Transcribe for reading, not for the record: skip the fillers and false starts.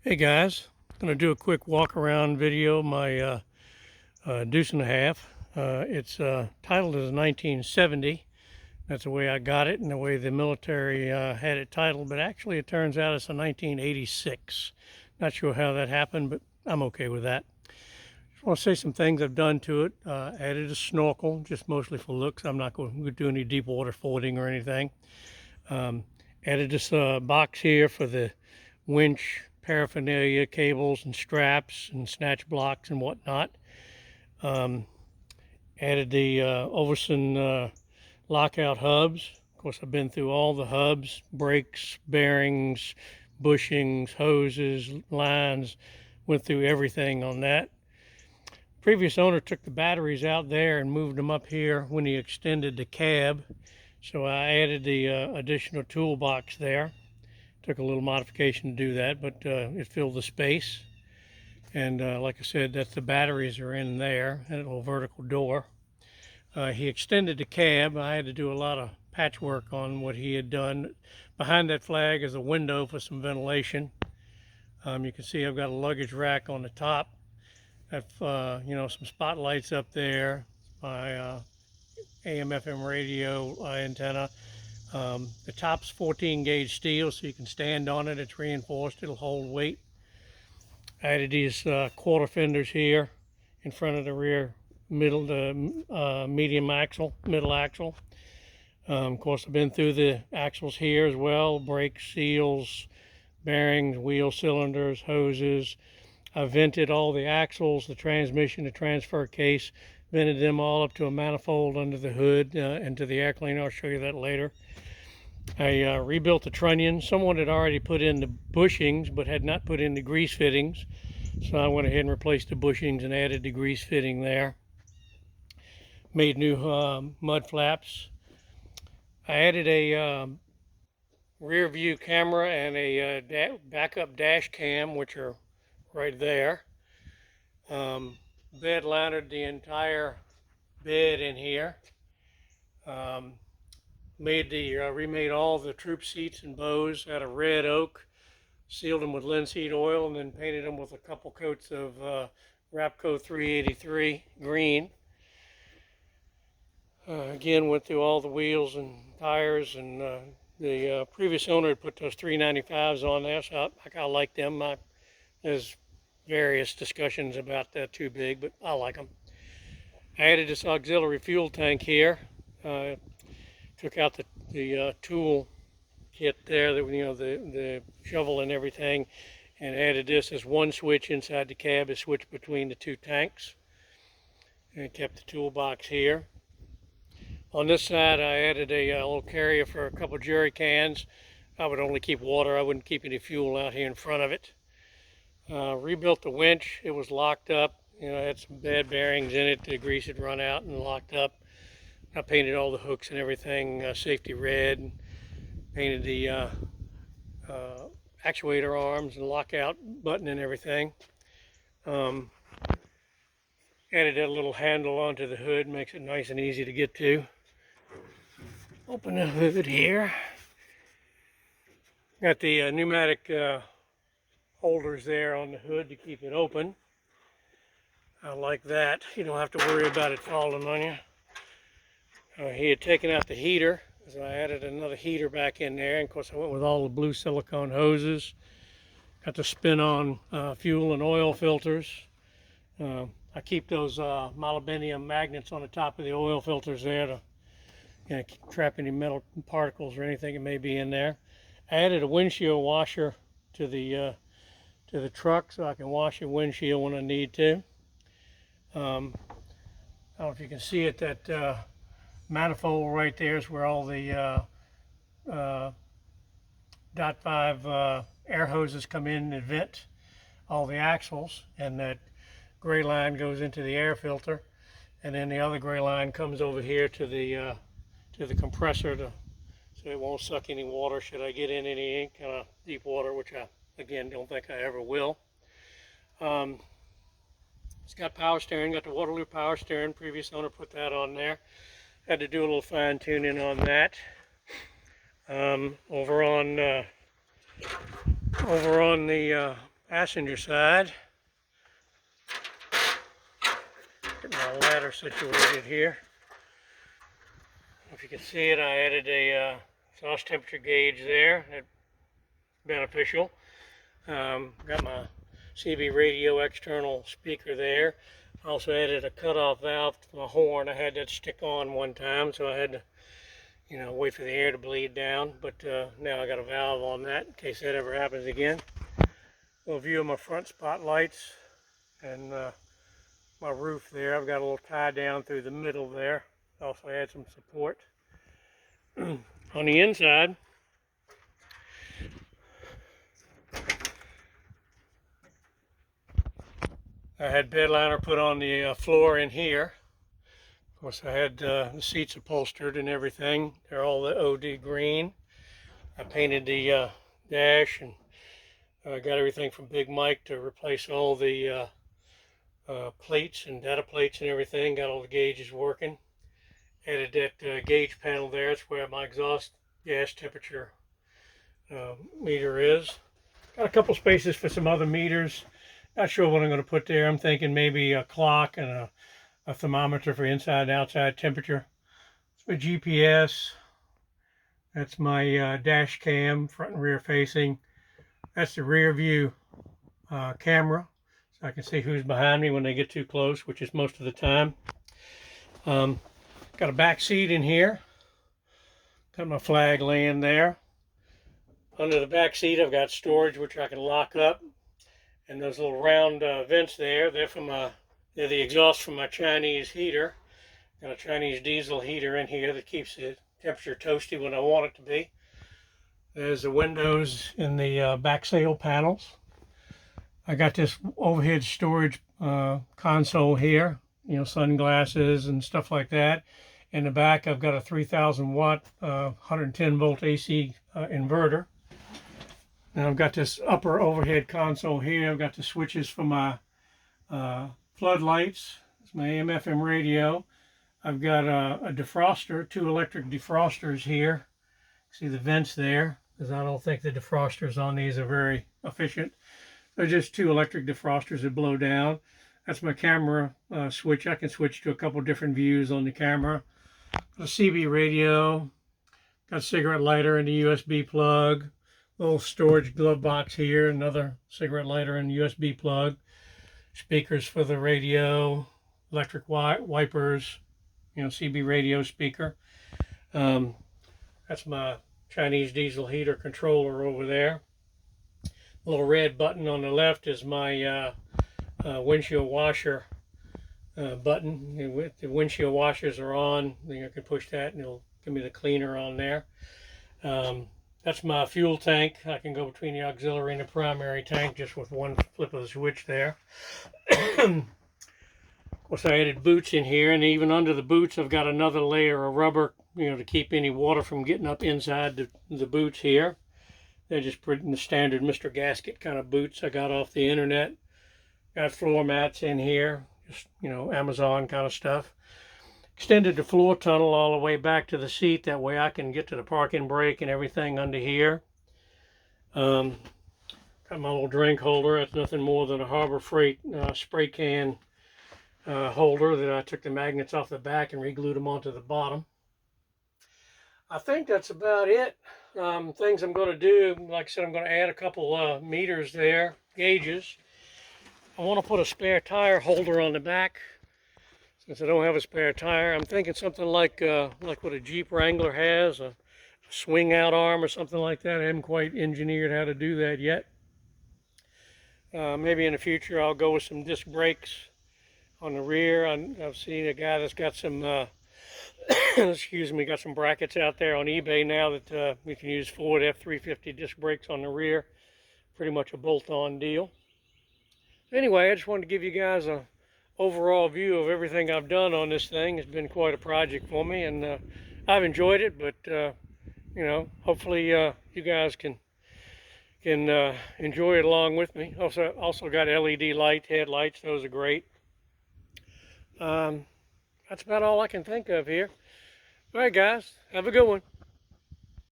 Hey guys, I'm going to do a quick walk around video of my Deuce and a half. It's titled as 1970. That's the way I got it and the way the military had it titled, but actually it turns out it's a 1986. Not sure how that happened, but I'm okay with that. Just want to say some things I've done to it. Added a snorkel, just mostly for looks. I'm not going to do any deep water fording or anything. Added this box here for the winch paraphernalia, cables and straps and snatch blocks and whatnot. Added the Overson lockout hubs. Of course, I've been through all the hubs, brakes, bearings, bushings, hoses, lines, went through everything on that. Previous owner took the batteries out there and moved them up here when he extended the cab. So I added the additional toolbox there. Took a little modification to do that, but it filled the space. And like I said, that's the batteries are in there, and a little vertical door. He extended the cab. I had to do a lot of patchwork on what he had done. Behind that flag is a window for some ventilation. You can see I've got a luggage rack on the top. I've some spotlights up there. My AM/FM radio antenna. The top's 14 gauge steel, so you can stand on it. It's reinforced, it'll hold weight. I added these quarter fenders here in front of the rear middle, the medium axle, middle axle. Of course, I've been through the axles here as well, brakes, seals, bearings, wheel cylinders, hoses. I vented all the axles, the transmission, the transfer case, vented them all up to a manifold under the hood into the air cleaner. I'll show you that later. I rebuilt the trunnion. Someone had already put in the bushings but had not put in the grease fittings. So I went ahead and replaced the bushings and added the grease fitting there. Made new mud flaps. I added a rear view camera and a backup dash cam, which are right there. Bed linered the entire bed in here. Remade all the troop seats and bows out of red oak, sealed them with linseed oil, and then painted them with a couple coats of Rapco 383 green. Again, went through all the wheels and tires, and the previous owner had put those 395s on there, so I like them. There's various discussions about that too big, but I like them. I added this auxiliary fuel tank here. Took out the tool kit there, the shovel and everything, and added this as one switch inside the cab, a switch between the two tanks, and kept the toolbox here. On this side, I added a little carrier for a couple jerry cans. I would only keep water. I wouldn't keep any fuel out here in front of it. Rebuilt the winch. It was locked up. It had some bad bearings in it. The grease had run out and locked up. I painted all the hooks and everything safety red, and painted the actuator arms and lockout button and everything. Added that little handle onto the hood, makes it nice and easy to get to. Open the hood here. Got the pneumatic holders there on the hood to keep it open. I like that. You don't have to worry about it falling on you. He had taken out the heater, so I added another heater back in there. And of course, I went with all the blue silicone hoses. Got the spin-on fuel and oil filters. I keep those molybdenum magnets on the top of the oil filters there to trap any metal particles or anything that may be in there. I added a windshield washer to the truck so I can wash the windshield when I need to. I don't know if you can see it, that manifold right there is where all the .5 air hoses come in and vent all the axles, and that gray line goes into the air filter, and then the other gray line comes over here to the compressor so it won't suck any water should I get in any kind of deep water, which I again don't think I ever will. It's got power steering, got the Waterloo power steering. Previous owner put that on there. Had to do a little fine tuning on that. Over on the passenger side. Get my ladder situated here. If you can see it, I added a exhaust temperature gauge there. That's beneficial. Got my CB radio external speaker there. Also added a cutoff valve to my horn. I had that stick on one time, so I had to, wait for the air to bleed down. But now I got a valve on that in case that ever happens again. A little view of my front spotlights and my roof there. I've got a little tie down through the middle there. Also add some support. On the inside, I had bed liner put on the floor in here. Of course, I had the seats upholstered and everything. They're all the OD green. I painted the dash and got everything from Big Mike to replace all the plates and data plates and everything. Got all the gauges working. Added that gauge panel there. It's where my exhaust gas temperature meter is. Got a couple spaces for some other meters. Not sure what I'm going to put there. I'm thinking maybe a clock and a thermometer for inside and outside temperature. It's my GPS. That's my dash cam, front and rear facing. That's the rear view camera, so I can see who's behind me when they get too close, which is most of the time. Got a back seat in here. Got my flag laying there. Under the back seat, I've got storage, which I can lock up. And those little round vents there, they're the exhaust from my Chinese heater. Got a Chinese diesel heater in here that keeps the temperature toasty when I want it to be. There's the windows in the back sail panels. I got this overhead storage console here, sunglasses and stuff like that. In the back, I've got a 3,000 watt, 110 volt AC inverter. Now I've got this upper overhead console here. I've got the switches for my floodlights. It's my AM/FM radio. I've got a defroster, 2 electric defrosters here. See the vents there, because I don't think the defrosters on these are very efficient. They're just 2 electric defrosters that blow down. That's my camera switch. I can switch to a couple different views on the camera. A CB radio. Got a cigarette lighter and a USB plug. Little storage glove box here, another cigarette lighter and USB plug. Speakers for the radio, electric wipers, CB radio speaker. That's my Chinese diesel heater controller over there. The little red button on the left is my windshield washer button. If the windshield washers are on, then you can push that and it'll give me the cleaner on there. That's my fuel tank. I can go between the auxiliary and the primary tank just with one flip of the switch there. Of course, I added boots in here, and even under the boots, I've got another layer of rubber, to keep any water from getting up inside the boots here. They're just pretty the standard Mr. Gasket kind of boots I got off the internet. Got floor mats in here, just, Amazon kind of stuff. Extended the floor tunnel all the way back to the seat. That way I can get to the parking brake and everything under here. Got my little drink holder. That's nothing more than a Harbor Freight spray can holder that I took the magnets off the back and re-glued them onto the bottom. I think that's about it. Things I'm going to do, like I said, I'm going to add a couple meters there, gauges. I want to put a spare tire holder on the back. Since I don't have a spare tire, I'm thinking something like what a Jeep Wrangler has, a swing out arm or something like that. I haven't quite engineered how to do that yet. Maybe in the future I'll go with some disc brakes on the rear. I've seen a guy that's got some, got some brackets out there on eBay now that we can use Ford F350 disc brakes on the rear. Pretty much a bolt-on deal. Anyway, I just wanted to give you guys a overall view of everything I've done on this thing. It's been quite a project for me, and I've enjoyed it, but hopefully you guys can enjoy it along with me. Also got LED headlights. Those are great. That's about all I can think of here. All right, guys, have a good one.